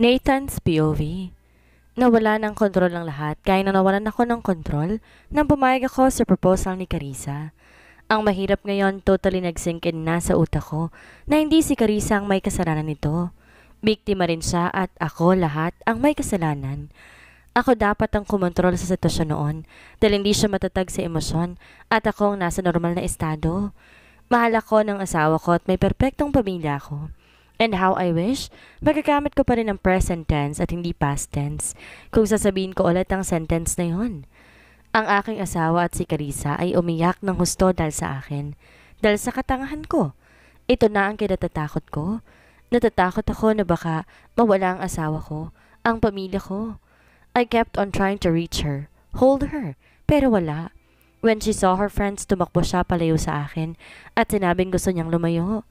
Nathan's POV. Nawala ng kontrol ng lahat kaya na nawalan ako ng kontrol nang pumayag ako sa proposal ni Carissa. Ang mahirap ngayon, totally nag-sink in na sa utak ko na hindi si Carissa ang may kasalanan nito. Biktima rin siya at ako lahat ang may kasalanan. Ako dapat ang kumontrol sa sitwasyon noon dahil hindi siya matatag sa emosyon at ako ang nasa normal na estado. Mahal ako ng asawa ko at may perpektong pamilya ko. And how I wish, magagamit ko pa rin ang present tense at hindi past tense kung sasabihin ko ulit ang sentence na yon. Ang aking asawa at si Carissa ay umiyak ng husto dahil sa akin. Dahil sa katangahan ko. Ito na ang kinatatakot ko. Natatakot ako na baka mawala ang asawa ko, ang pamilya ko. I kept on trying to reach her, hold her, pero wala. When she saw her friends, tumakbo siya palayo sa akin at sinabing gusto niyang lumayo.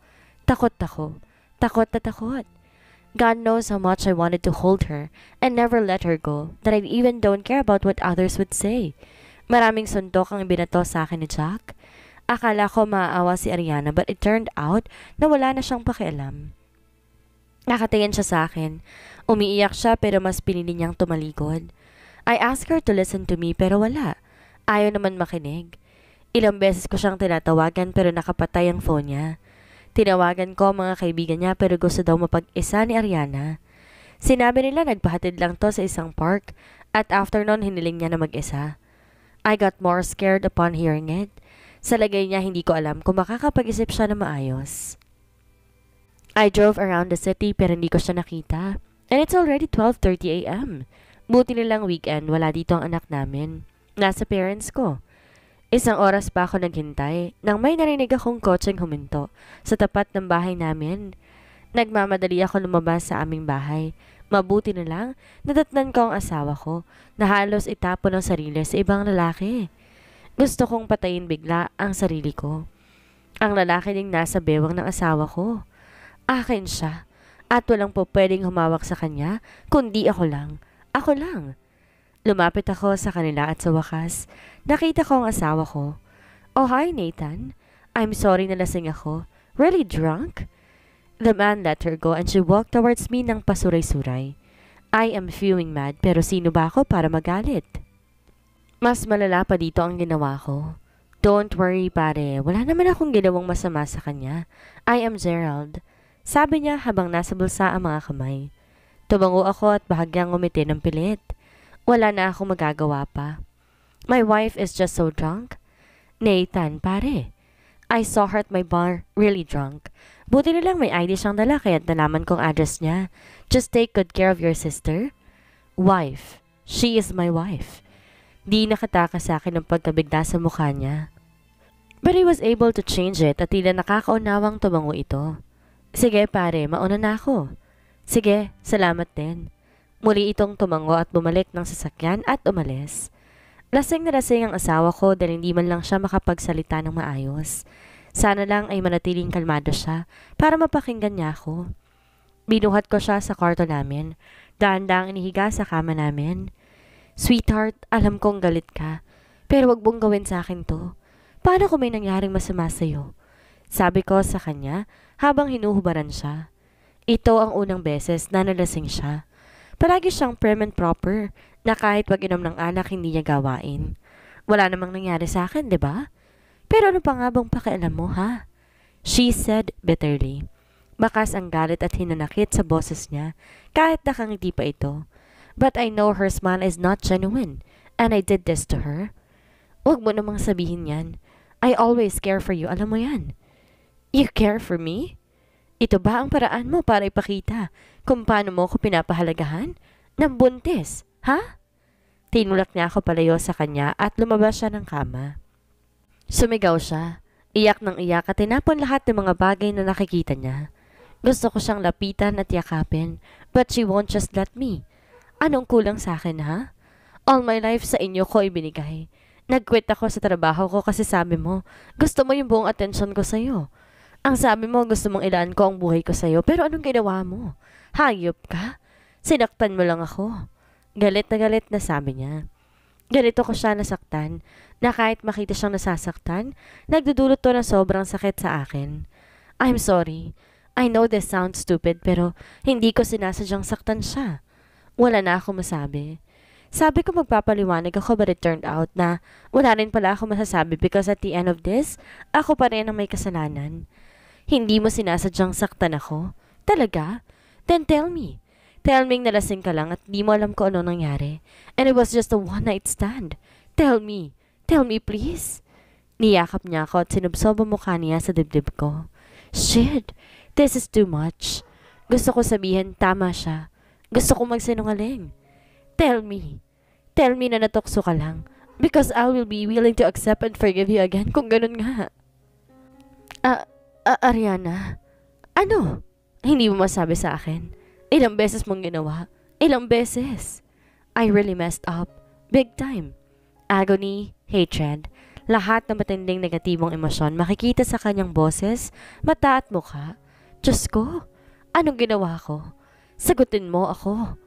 Takot ako. Takot na takot. God knows how much I wanted to hold her and never let her go, that I even don't care about what others would say. Maraming suntok ang ibinato sa akin ni Jack. Akala ko maaawa si Ariana but it turned out na wala na siyang pakialam. Nakatingin siya sa akin. Umiiyak siya pero mas pinili niyang tumalikod. I asked her to listen to me pero wala. Ayaw naman makinig. Ilang beses ko siyang tinatawagan pero nakapatay ang phone niya. Tinawagan ko ang mga kaibigan niya pero gusto daw mapag-isa ni Ariana. Sinabi nila nagpahatid lang to sa isang park at after nun hiniling niya na mag-isa. I got more scared upon hearing it. Sa lagay niya hindi ko alam kung makakapag-isip siya na maayos. I drove around the city pero hindi ko siya nakita. And it's already 12:30 a.m. Buti nilang weekend, wala dito ang anak namin. Nasa parents ko. Isang oras pa ako naghintay nang may narinig akong kotseng huminto sa tapat ng bahay namin. Nagmamadali ako lumabas sa aming bahay. Mabuti na lang, nadatnan ko ang asawa ko na halos itapon ang sarili sa ibang lalaki. Gusto kong patayin bigla ang sarili ko. Ang lalaki ding nasa bewang ng asawa ko. Akin siya at walang po pwedeng humawak sa kanya kundi ako lang. Ako lang. Lumapit ako sa kanila at sa wakas, nakita ko ang asawa ko. Oh, hi Nathan. I'm sorry na lasing ako. Really drunk? The man let her go and she walked towards me ng pasuray-suray. I am fuming mad pero sino ba ako para magalit? Mas malala pa dito ang ginawa ko. Don't worry pare, wala naman akong ginawang masama sa kanya. I am Gerald. Sabi niya habang nasa bulsa ang mga kamay. Tumango ako at bahagyang umiti ng pilit. Wala na akong magagawa pa. My wife is just so drunk. Nathan, pare. I saw her at my bar, really drunk. Buti na lang may ID siyang dala kaya't nalaman kong address niya. Just take good care of your sister. Wife. She is my wife. Di nakataka sa akin ang pagkabigla sa mukha niya. But he was able to change it at tila nakakaunawang tumango ito. Sige pare, mauna na ako. Sige, salamat din. Muli itong tumango at bumalik ng sasakyan at umalis. Lasing na lasing ang asawa ko dahil hindi man lang siya makapagsalita ng maayos. Sana lang ay manatiling kalmado siya para mapakinggan niya ako. Binuhat ko siya sa kwarto namin. Dahan-dahang inihiga sa kama namin. Sweetheart, alam kong galit ka. Pero wag mong gawin sa akin to. Paano kung may nangyaring masama sa'yo? Sabi ko sa kanya habang hinuhubaran siya. Ito ang unang beses na nalasing siya. Palagi siyang prim and proper na kahit wag inom ng alak hindi niya gawain. Wala namang nangyari sa akin, di ba? Pero ano pa nga bang pakialam mo, ha? She said bitterly. Bakas ang galit at hinanakit sa boses niya kahit nakangiti pa ito. But I know her smile is not genuine and I did this to her. Huwag mo namang sabihin yan. I always care for you, alam mo yan. You care for me? Ito ba ang paraan mo para ipakita kung paano mo ako pinapahalagahan? Nang buntis, ha? Tinulak niya ako palayo sa kanya at lumabas siya ng kama. Sumigaw siya. Iyak ng iyak at tinapon lahat ng mga bagay na nakikita niya. Gusto ko siyang lapitan at yakapin, but she won't just let me. Anong kulang sa akin, ha? All my life sa inyo ko ibinigay. Nag-quit ako sa trabaho ko kasi sabi mo, gusto mo yung buong atensyon ko sa'yo. Ang sabi mo, gusto mong ilaan ko ang buhay ko sa'yo, pero anong ginawa mo? Hayop ka? Sinaktan mo lang ako. Galit na sabi niya. Ganito ko siya nasaktan, na kahit makita siyang nasasaktan, nagdudulot to ng sobrang sakit sa akin. I'm sorry. I know this sounds stupid pero hindi ko sinasadyang saktan siya. Wala na ako masabi. Sabi ko magpapaliwanag ako but it turned out na wala rin pala ako masasabi because at the end of this, ako pa rin ang may kasalanan. Hindi mo sinasadyang saktan ako? Talaga? Then tell me. Tell me nalasing ka lang at di mo alam kung ano nangyari. And it was just a one-night stand. Tell me. Tell me please. Niyakap niya ako at sinubsob ang mukha niya sa dibdib ko. Shit! This is too much. Gusto ko sabihin tama siya. Gusto ko magsinungaling. Tell me. Tell me na natukso ka lang. Because I will be willing to accept and forgive you again kung ganun nga. Ariana. Ano? Hindi mo masabi sa akin. Ilang beses mong ginawa. Ilang beses. I really messed up. Big time. Agony, hatred, lahat ng matinding negatibong emosyon makikita sa kanyang boses, mata at mukha. Diyos ko, anong ginawa ko? Sagutin mo ako.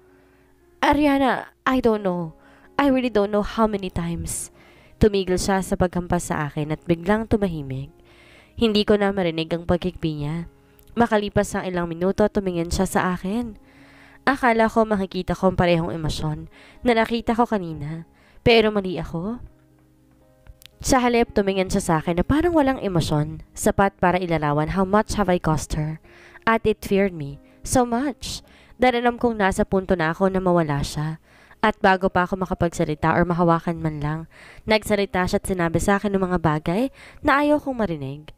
Ariana, I don't know. I really don't know how many times. Tumigil siya sa paghampas sa akin at biglang tumahimik. Hindi ko na marinig ang pagkikbi niya. Makalipas ang ilang minuto, tumingin siya sa akin. Akala ko makikita ko ang parehong emosyon na nakita ko kanina. Pero mali ako. Sa halip, tumingin siya sa akin na parang walang emosyon, sapat para ilarawan how much have I cost her. At it feared me so much. Dahil alam kong nasa punto na ako na mawala siya. At bago pa ako makapagsalita or mahawakan man lang, nagsalita siya at sinabi sa akin ng mga bagay na ayaw kong marinig.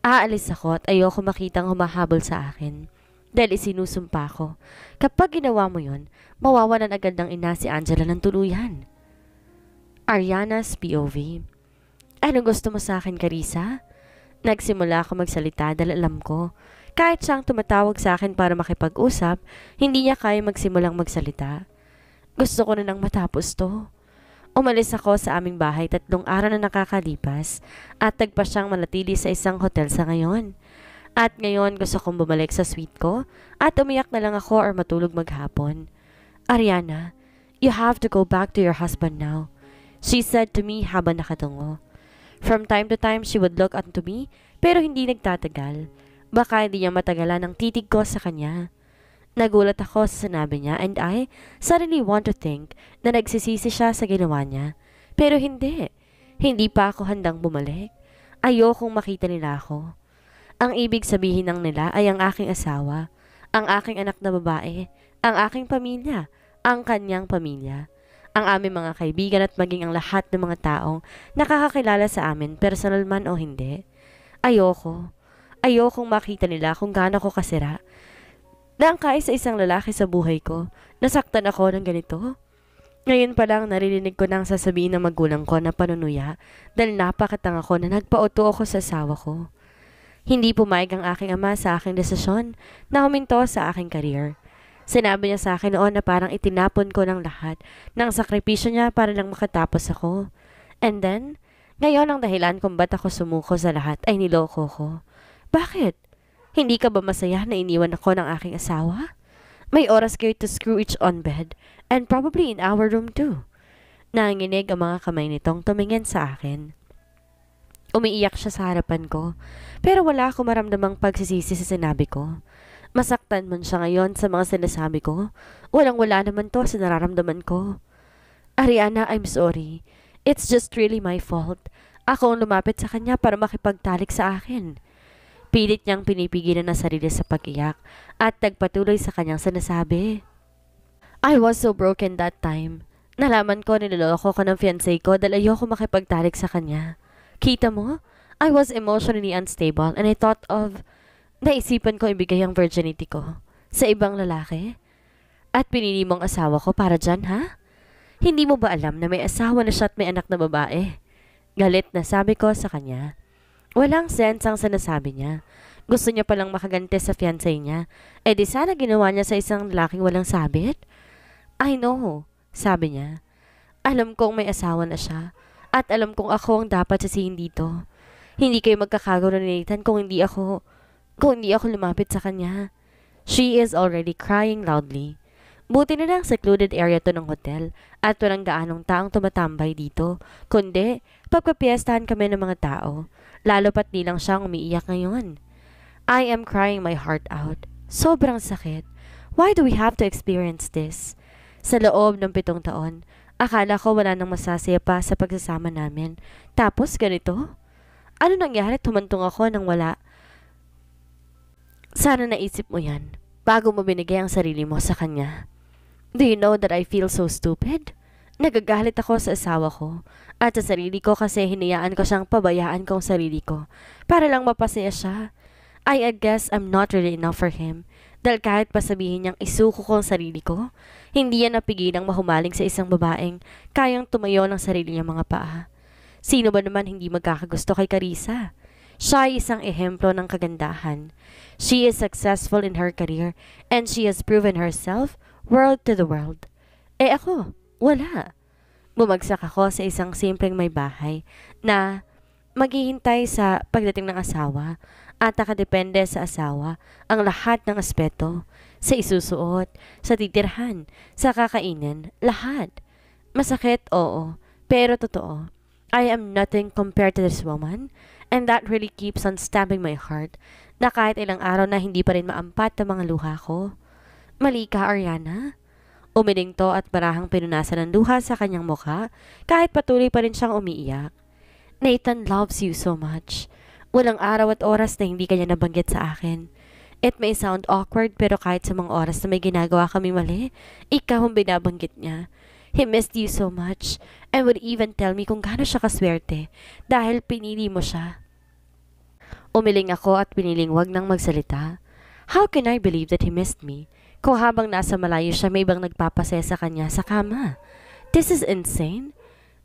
Aalis ako at ayaw ko makitang humahabol sa akin. Dahil isinusumpa ko, kapag ginawa mo yon, mawawalan agad ng ina si Angela ng tuluyan. Ariana's POV. Anong gusto mo sa akin, Carissa? Nagsimula ako magsalita dahil alam ko, kahit siyang tumatawag sa akin para makipag-usap, hindi niya kaya magsimulang magsalita. Gusto ko na nang matapos to. Umalis ako sa aming bahay 3 araw na nakakalipas at tagpa siyang manatili sa isang hotel sa ngayon. At ngayon gusto kong bumalik sa suite ko at umiyak na lang ako or matulog maghapon. Ariana, you have to go back to your husband now, she said to me habang nakatungo. From time to time she would look unto me pero hindi nagtatagal. Baka hindi niya matagalan ang titig ko sa kanya. Nagulat ako sa sinabi niya and I suddenly want to think na nagsisisi siya sa ginawa niya. Pero hindi. Hindi pa ako handang bumalik. Ayokong makita nila ako. Ang ibig sabihin ng nila ay ang aking asawa, ang aking anak na babae, ang aking pamilya, ang kanyang pamilya, ang aming mga kaibigan at maging ang lahat ng mga taong nakakakilala sa amin, personal man o hindi. Ayoko. Ayokong makita nila kung gaano ko kasira. Na ang kaisa-isang lalaki sa buhay ko, nasaktan ako ng ganito. Ngayon pa lang naririnig ko nang sasabihin ng magulang ko na panunuya dahil napakatanga ko na nagpauto ako sa asawa ko. Hindi pumayag ang aking ama sa aking desisyon na huminto sa aking career. Sinabi niya sa akin noon na parang itinapon ko ng lahat ng sakripisyo niya para lang makatapos ako. And then, ngayon ang dahilan kung ba't ako sumuko sa lahat ay niloko ko. Bakit? Hindi ka ba masaya na iniwan ako ng aking asawa? May oras kayo to screw each on bed and probably in our room too. Nanginig ang mga kamay nitong tumingin sa akin. Umiiyak siya sa harapan ko pero wala akong maramdamang pagsisisi sa sinabi ko. Masaktan man siya ngayon sa mga sinasabi ko. Walang-wala naman to sa nararamdaman ko. Ariana, I'm sorry. It's just really my fault. Ako ang lumapit sa kanya para makipagtalik sa akin. Pilit niyang pinipigilan ang sarili sa pag-iyak at nagpatuloy sa kanyang sinasabi. I was so broken that time. Nalaman ko niloloko ko ng fiancé ko dahil ayoko makipagtalik sa kanya. Kita mo? I was emotionally unstable and I thought of... Naisipan ko ibigay ang virginity ko sa ibang lalaki. At pinili mong asawa ko para dyan, ha? Hindi mo ba alam na may asawa na siya at may anak na babae? Galit na sabi ko sa kanya. Walang sense ang sinasabi niya. Gusto niya palang makaganti sa fiancé niya. Eh di sana ginawa niya sa isang lalaking walang sabit? I know, sabi niya. Alam kong may asawa na siya. At alam kong ako ang dapat sisihin dito. Hindi kayo magkakagano ni Nathan kung hindi ako lumapit sa kanya. She is already crying loudly. Buti na lang secluded area to ng hotel at walang gaanong taong tumatambay dito. Kundi, pagpapiestahan kami ng mga tao. Lalo pat di lang siyang umiiyak ngayon. I am crying my heart out. Sobrang sakit. Why do we have to experience this? Sa loob ng 7 taon, akala ko wala nang masasaya pa sa pagsasama namin. Tapos ganito? Ano nangyari? Tumantong ako nang wala. Sana naisip mo yan bago mo binigay ang sarili mo sa kanya. Do you know that I feel so stupid? Nagagalit ako sa asawa ko at sa sarili ko kasi hinayaan ko siyang pabayaan kong sarili ko para lang mapasaya siya. I guess I'm not really enough for him dahil kahit pa sabihin niyang isuko ko ang sarili ko, hindi yan napigilang mahumaling sa isang babaeng kayang tumayo ng sarili niyang mga paa. Sino ba naman hindi magkakagusto kay Carissa? Siya ay isang ehemplo ng kagandahan. She is successful in her career and she has proven herself world to the world. Eh ako, wala. Bumagsak ako sa isang simpleng may bahay na maghihintay sa pagdating ng asawa at nakadepende sa asawa ang lahat ng aspeto, sa isusuot, sa titirhan, sa kakainin, lahat. Masakit, oo, pero totoo. I am nothing compared to this woman and that really keeps on stabbing my heart na kahit ilang araw na hindi pa rin maampat ang mga luha ko. Mali ka, Ariana? Umiling to at marahang pinunasan ng luha sa kanyang mukha kahit patuloy pa rin siyang umiiyak. Nathan loves you so much. Walang araw at oras na hindi kanya nabanggit sa akin. It may sound awkward pero kahit sa mga oras na may ginagawa kami mali, ikaw ang binabanggit niya. He missed you so much and would even tell me kung gaano siya kaswerte dahil pinili mo siya. Umiling ako at piniling wag nang magsalita. How can I believe that he missed me kung habang nasa malayo siya may ibang nagpapasaya sa kanya sa kama? This is insane.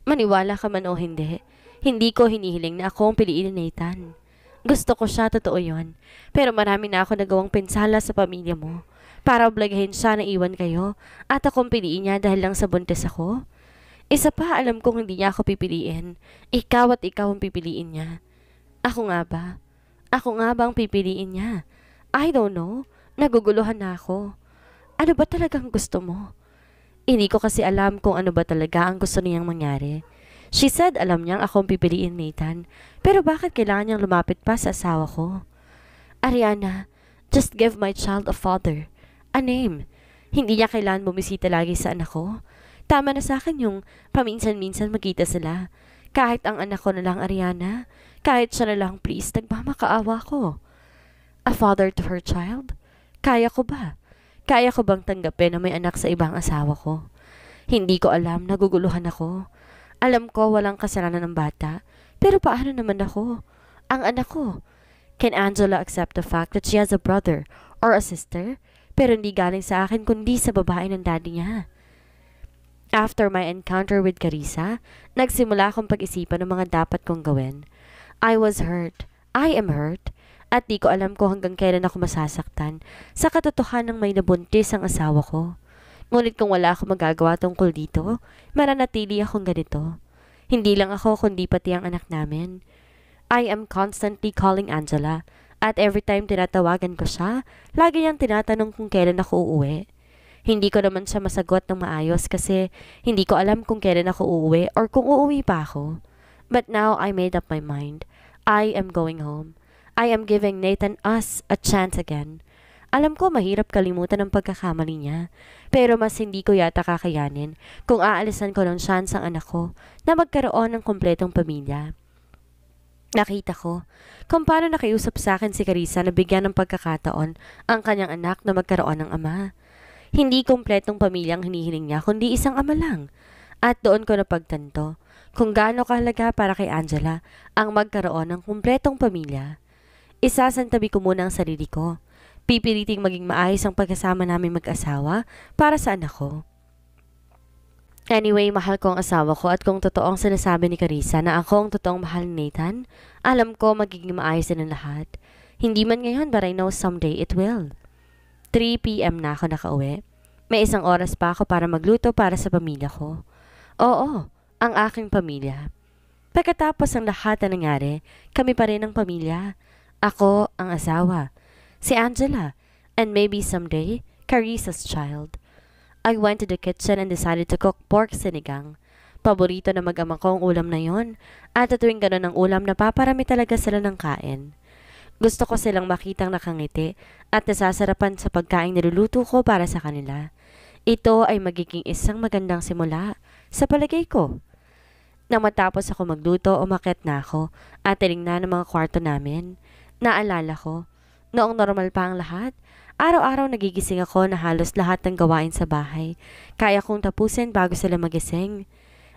Maniwala ka man o hindi, hindi ko hinihiling na ako ang piliin ni Nathan. Gusto ko siya, totoo yun. Pero marami na ako nagawang pinsala sa pamilya mo para obligahin siya na iwan kayo at akong piliin niya dahil lang sa buntis ako. Isa pa, alam kong hindi niya ako pipiliin. Ikaw at ikaw ang pipiliin niya. Ako nga ba? Ako nga ba ang pipiliin niya? I don't know. Naguguluhan na ako. Ano ba talagang gusto mo? Hindi ko kasi alam kung ano ba talaga ang gusto niyang mangyari. She said alam niyang akong pipiliin, Nathan. Pero bakit kailangan niyang lumapit pa sa asawa ko? Ariana, just give my child a father. A name. Hindi niya kailangan bumisita lagi sa anak ko. Tama na sa akin yung paminsan-minsan magkita sila. Kahit ang anak ko na lang, Ariana. Kahit siya na lang, please, nagmamakaawa ko. A father to her child? Kaya ko ba? Kaya ko bang tanggapin na may anak sa ibang asawa ko? Hindi ko alam, naguguluhan ako. Alam ko walang kasalanan ng bata, pero paano naman ako? Ang anak ko. Can Angela accept the fact that she has a brother or a sister, pero hindi galing sa akin kundi sa babae ng daddy niya? After my encounter with Carissa, nagsimula akong pag-isipan ng mga dapat kong gawin. I was hurt. I am hurt. At di ko alam ko hanggang kailan ako masasaktan sa katotohanan ng may nabuntis ang asawa ko. Ngunit kung wala akong magagawa tungkol dito, mananatili akong ganito. Hindi lang ako kundi pati ang anak namin. I am constantly calling Angela at every time tinatawagan ko siya, lagi niyang tinatanong kung kailan ako uuwi. Hindi ko naman siya masagot ng maayos kasi hindi ko alam kung kailan ako uuwi or kung uuwi pa ako. But now I made up my mind. I am going home. I am giving Nathan us a chance again. Alam ko mahirap kalimutan ang pagkakamali niya, pero mas hindi ko yata kakayanin kung aalisan ko ng chance ang anak ko na magkaroon ng kumpletong pamilya. Nakita ko kung paano nakiusap sa akin si Carissa na bigyan ng pagkakataon ang kanyang anak na magkaroon ng ama. Hindi kumpletong pamilyang hinihiling niya kundi isang ama lang. At doon ko napagtanto kung gaano kahalaga para kay Angela ang magkaroon ng kumpletong pamilya. Isasantabi ko muna ang sarili ko. Pipiliting maging maayos ang pagkasama namin mag-asawa para sa anak ko. Anyway, mahal ko ang asawa ko at kung totoong sinasabi ni Carissa na ako ang totoong mahal ni Nathan, alam ko magiging maayos din ang lahat. Hindi man ngayon but I know someday it will. 3 p.m. na ako nakauwi. May isang oras pa ako para magluto para sa pamilya ko. Oo, ang aking pamilya. Pagkatapos ng lahat na nangyari, kami pa rin ang pamilya. Ako ang asawa. Si Angela, and maybe someday, Carissa's child. I went to the kitchen and decided to cook pork sinigang. Paborito na mag-ama ko ang ulam na yon, at tuwing ganun ang ulam napaparami talaga sila ng kain. Gusto ko silang makitang nakangiti at nasasarapan sa pagkain niluluto ko para sa kanila. Ito ay magiging isang magandang simula sa palagay ko. Nang matapos ako magluto, umakyat na ako at tinignan ang mga kwarto namin. Naalala ko, noong normal pa ang lahat, araw-araw nagigising ako na halos lahat ng gawain sa bahay. Kaya kong tapusin bago sila magising.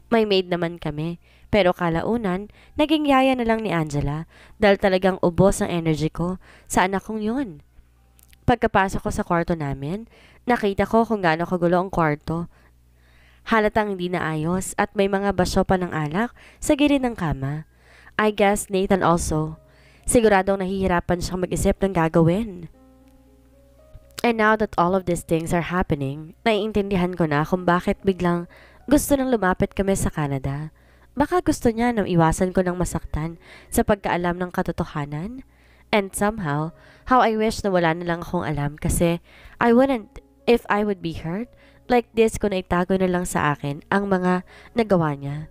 May maid naman kami, pero kalaunan, naging yaya na lang ni Angela dahil talagang ubos ang energy ko sa anak kong yun. Pagkapasok ko sa kwarto namin, nakita ko kung gaano kagulo ang kwarto. Halatang hindi naayos at may mga basyo pa ng alak sa gilid ng kama. I guess Nathan also. Siguradong nahihirapan siyang mag-isip ng gagawin. And now that all of these things are happening, naiintindihan ko na kung bakit biglang gusto nang lumapit kami sa Canada. Baka gusto niya nang iwasan ko ng masaktan sa pagkaalam ng katotohanan. And somehow, how I wish na wala na lang akong alam kasi I wouldn't if I would be hurt like this kung naitago na lang sa akin ang mga nagawa niya.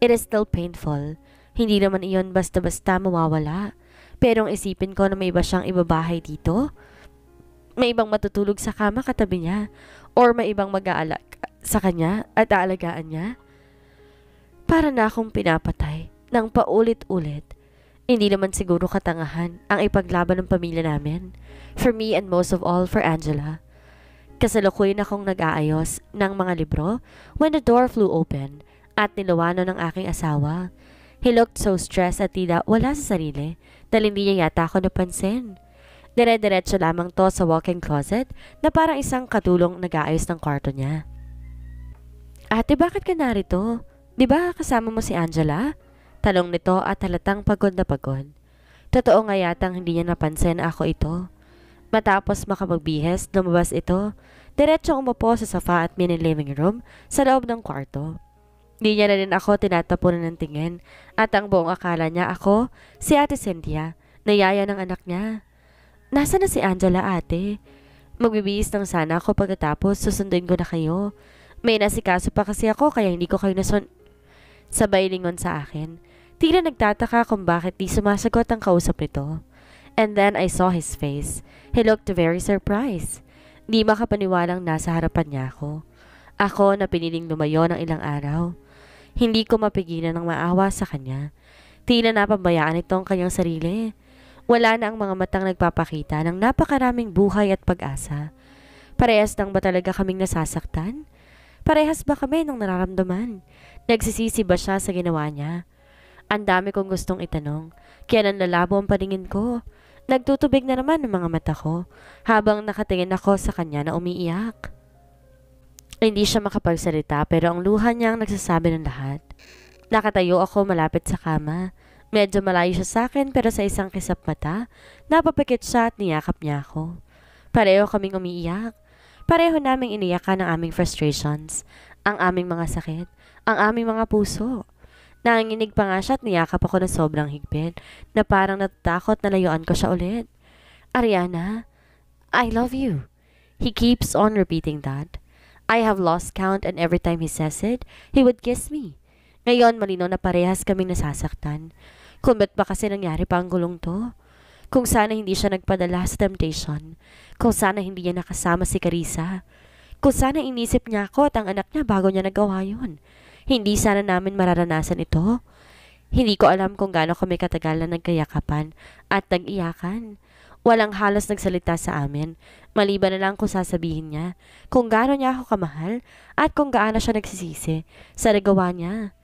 It is still painful. Hindi naman iyon basta-basta mawawala. Pero ang isipin ko na may iba siyang ibabahay dito, may ibang matutulog sa kama katabi niya, or may ibang mag-aalak sa kanya at aalagaan niya. Para na akong pinapatay ng paulit-ulit. Hindi naman siguro katangahan ang ipaglaban ng pamilya namin. For me and most of all for Angela. Kasalukuyan akong nag-aayos ng mga libro when the door flew open at nilawanan ng aking asawa. He looked so stressed at tila wala sa sarili dahil hindi niya yata ako napansin. Dire-diretso lamang to sa walk-in closet na parang isang katulong nag-aayos ng kwarto niya. Ate, bakit ka narito? Di ba kasama mo si Angela? Talong nito at halatang pagod na pagod. Totoo nga yatang hindi niya napansin ako ito. Matapos makapagbihes, lumabas ito. Diretso umupo sa sofa at mini living room sa loob ng kwarto. Di niya na rin ako tinatapunan ng tingin at ang buong akala niya ako, si Ate Cynthia, na yaya ng anak niya. Nasaan na si Angela, ate? Magbibihis lang sana ako pagkatapos susunduin ko na kayo. May nasikaso pa kasi ako kaya hindi ko kayo Sabay lingon sa akin. Tila nagtataka kung bakit di sumasagot ang kausap nito. And then I saw his face. He looked very surprised. Di makapaniwalang nasa harapan niya ako. Ako na piniling lumayo ng ilang araw. Hindi ko mapigilan ng maawa sa kanya. Tila napabayaan ito ang kanyang sarili. Wala na ang mga matang nagpapakita ng napakaraming buhay at pag-asa. Parehas lang ba talaga kaming nasasaktan? Parehas ba kami ng nararamdaman? Nagsisisi ba siya sa ginawa niya? Ang dami kong gustong itanong, kaya nanlalabo ang paningin ko. Nagtutubig na naman ang mga mata ko habang nakatingin ako sa kanya na umiiyak. Hindi siya makapagsalita pero ang luha niya ang nagsasabi ng lahat. Nakatayo ako malapit sa kama. Medyo malayo siya sa akin pero sa isang kisap mata, napapikit siya at niyakap niya ako. Pareho kaming umiiyak. Pareho naming iniyakan ang aming frustrations, ang aming mga sakit, ang aming mga puso. Nanginginig pa nga siya at niyakap ako na sobrang higpit na parang natatakot na layuan ko siya ulit. Ariana, I love you. He keeps on repeating that. I have lost count and every time he says it, he would kiss me. Ngayon malinaw na parehas kaming nasasaktan. Kung ba't ba kasi nangyari pa ang gulong to? Kung sana hindi siya nagpadala sa temptation. Kung sana hindi niya nakasama si Carissa. Kung sana inisip niya ako at ang anak niya bago niya nagawa yun. Hindi sana namin mararanasan ito. Hindi ko alam kung gaano kami katagal na nagkayakapan at nag-iyakan. Walang halos nagsalita sa amin, maliban na lang kung sasabihin niya kung gaano niya ako kamahal at kung gaano siya nagsisisi sa nagawa niya.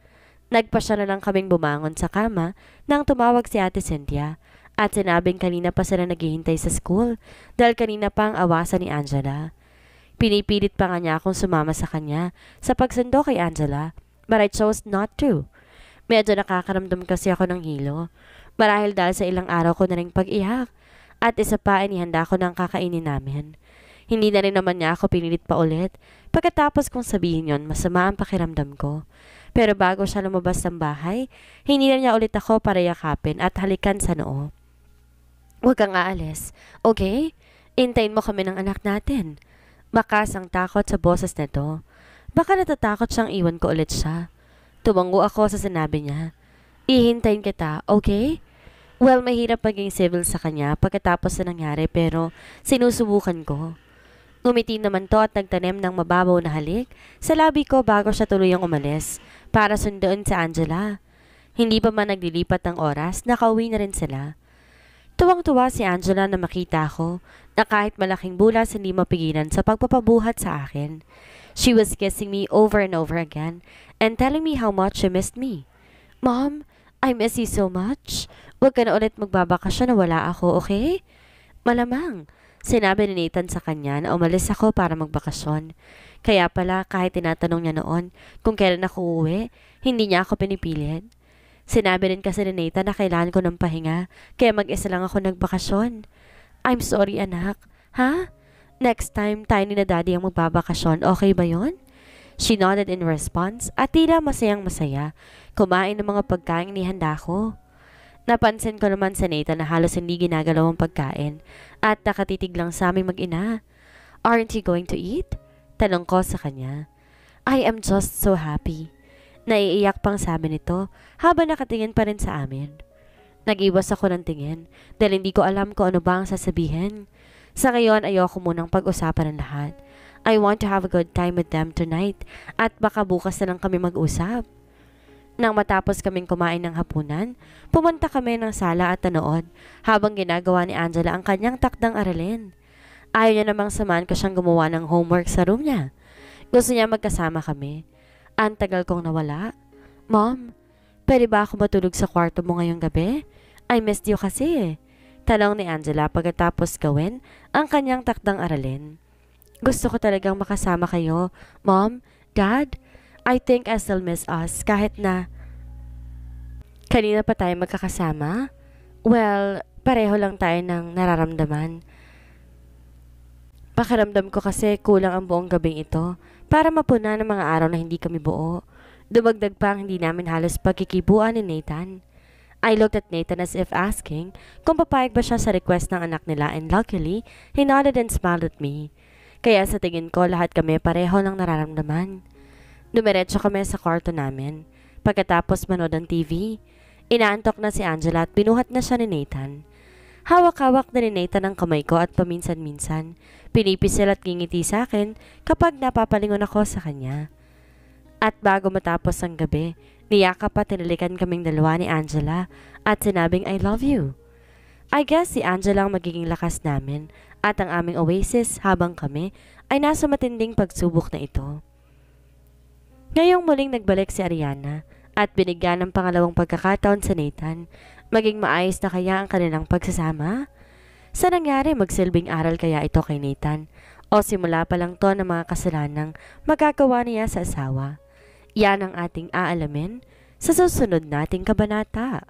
Nagpa siya na lang kaming bumangon sa kama nang tumawag si Ate Cynthia at sinabing kanina pa sila naghihintay sa school dahil kanina pa ang awasan ni Angela. Pinipilit pa nga niya akong sumama sa kanya sa pagsundo kay Angela, but I chose not to. Medyo nakakaramdam kasi ako ng hilo, marahil dahil sa ilang araw ko na ring pag-iyak at isa pa inihanda ko ng kakainin namin. Hindi na rin naman niya ako pinilit pa ulit. Pagkatapos kong sabihin yon, masama ang pakiramdam ko. Pero bago siya lumabas ng bahay, hinila niya ulit ako para yakapin at halikan sa noo. Huwag kang aalis, okay? Intayin mo kami ng anak natin. Bakas ang takot sa boses nito. Baka natatakot siyang iwan ko ulit siya. Tumango ako sa sinabi niya. Ihintayin kita, okay? Well, mahirap maging civil sa kanya pagkatapos na nangyari pero sinusubukan ko. Ngumiti naman to at nagtanim ng mababaw na halik sa labi ko bago siya tuluyang umalis para sunduin si Angela. Hindi pa man naglilipat ng oras, nakauwi na rin sila. Tuwang-tuwa si Angela na makita ko na kahit malaking bulas hindi mapigilan sa pagpapabuhat sa akin. She was kissing me over and over again and telling me how much she missed me. Mom, I miss you so much. Huwag ka na ulit magbabakasyon na wala ako, okay? Malamang. Sinabi ni Nathan sa kanya na umalis ako para magbakasyon. Kaya pala kahit tinatanong niya noon kung kailan ako uuwi, hindi niya ako pinipilit. Sinabi rin kasi ni Nathan na kailangan ko ng pahinga kaya mag-isa lang ako nagbakasyon. I'm sorry anak. Ha? Next time tayo ni na daddy ang magbabakasyon, okay ba yon? She nodded in response at tila masayang masaya kumain ng mga pagkain ni handa ko. Napansin ko naman sa Nathan na halos hindi ginagalaw ang pagkain at nakatitig lang sa aming mag-ina. Aren't you going to eat? Tanong ko sa kanya. I am just so happy. Naiiyak pang sabi nito habang nakatingin pa rin sa amin. Nag-iwas ako ng tingin dahil hindi ko alam kung ano ba ang sasabihin. Sa ngayon ayoko munang pag-usapan ng lahat. I want to have a good time with them tonight at baka bukas na lang kami mag-usap. Nang matapos kaming kumain ng hapunan, pumunta kami ng sala at nanood habang ginagawa ni Angela ang kanyang takdang aralin. Ayaw niya namang samahan ko siyang gumawa ng homework sa room niya. Gusto niya magkasama kami. Ang tagal kong nawala. Mom, pwede ba ako matulog sa kwarto mo ngayong gabi? I missed you kasi. Tanong ni Angela pagkatapos gawin ang kanyang takdang aralin. Gusto ko talagang makasama kayo, Mom, Dad. I think I still miss us kahit na kanina pa tayo magkakasama. Well, pareho lang tayo ng nararamdaman. Pakiramdam ko kasi kulang ang buong gabing ito para mapuna ng mga araw na hindi kami buo. Dumagdag pa ang hindi namin halos pagkikibuan ni Nathan. I looked at Nathan as if asking kung papayag ba siya sa request ng anak nila and luckily, he nodded and smiled at me. Kaya sa tingin ko lahat kami pareho ng nararamdaman. Dumiretso kami sa kwarto namin. Pagkatapos manood ng TV, inaantok na si Angela at binuhat na siya ni Nathan. Hawak-hawak na ni Nathan ang kamay ko at paminsan-minsan, pinipisil at ngingiti sa akin kapag napapalingon ako sa kanya. At bago matapos ang gabi, niyakap at tinalikan kaming dalawa ni Angela at sinabing I love you. I guess si Angela ang magiging lakas namin at ang aming oasis habang kami ay nasa matinding pagsubok na ito. Ngayong muling nagbalik si Ariana at binigyan ng pangalawang pagkakataon sa Nathan, maging maayos na kaya ang kanilang pagsasama? Sa nangyari magsilbing aral kaya ito kay Nathan o simula pa lang to ng mga kasalanang magagawa niya sa asawa? Yan ang ating aalamin sa susunod nating kabanata.